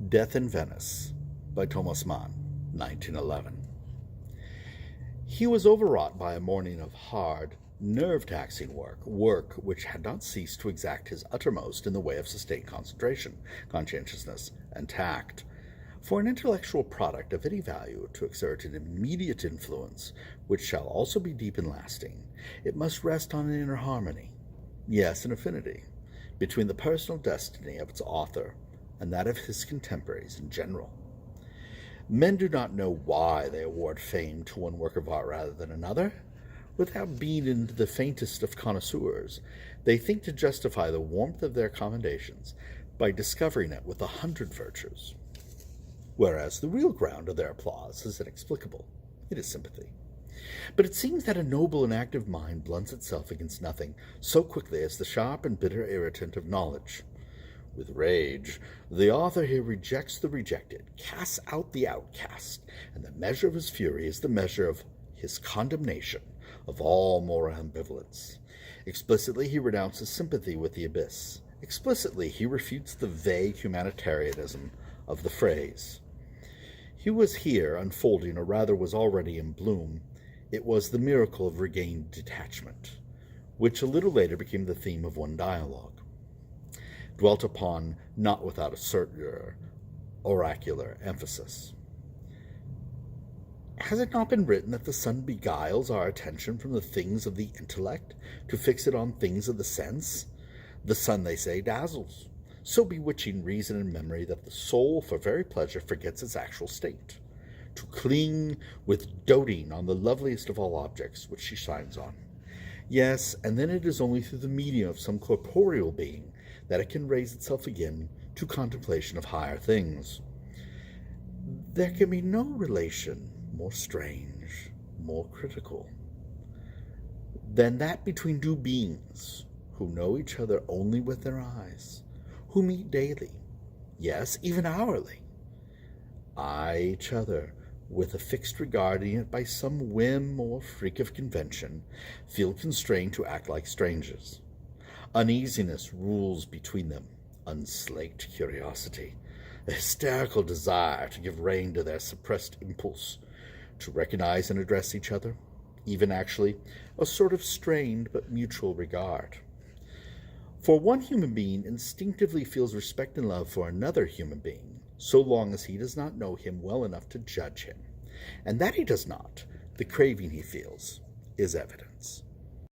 Death in Venice by Thomas Mann, 1911. He was overwrought by a morning of hard, nerve-taxing work which had not ceased to exact his uttermost in the way of sustained concentration, conscientiousness, and tact. For an intellectual product of any value to exert an immediate influence, which shall also be deep and lasting, it must rest on an inner harmony, yes, an affinity, between the personal destiny of its author and that of his contemporaries in general. Men do not know why they award fame to one work of art rather than another. Without being into the faintest of connoisseurs, they think to justify the warmth of their commendations by discovering it with 100 virtues, whereas the real ground of their applause is inexplicable. It is sympathy. But it seems that a noble and active mind blunts itself against nothing so quickly as the sharp and bitter irritant of knowledge. With rage, the author here rejects the rejected, casts out the outcast, and the measure of his fury is the measure of his condemnation of all moral ambivalence. Explicitly, he renounces sympathy with the abyss. Explicitly, he refutes the vague humanitarianism of the phrase. He was here unfolding, or rather was already in bloom. It was the miracle of regained detachment, which a little later became the theme of one dialogue, dwelt upon not without a certain oracular emphasis. Has it not been written that the sun beguiles our attention from the things of the intellect to fix it on things of the sense? The sun, they say, dazzles, so bewitching reason and memory that the soul for very pleasure forgets its actual state, to cling with doting on the loveliest of all objects which she shines on. Yes, and then it is only through the medium of some corporeal being that it can raise itself again to contemplation of higher things. There can be no relation more strange, more critical, than that between two beings who know each other only with their eyes, who meet daily, yes, even hourly, eye each other with a fixed regard, and yet by some whim or freak of convention feel constrained to act like strangers. Uneasiness rules between them, unslaked curiosity, a hysterical desire to give rein to their suppressed impulse, to recognize and address each other, even actually a sort of strained but mutual regard. For one human being instinctively feels respect and love for another human being, so long as he does not know him well enough to judge him. And that he does not, the craving he feels, is evidence.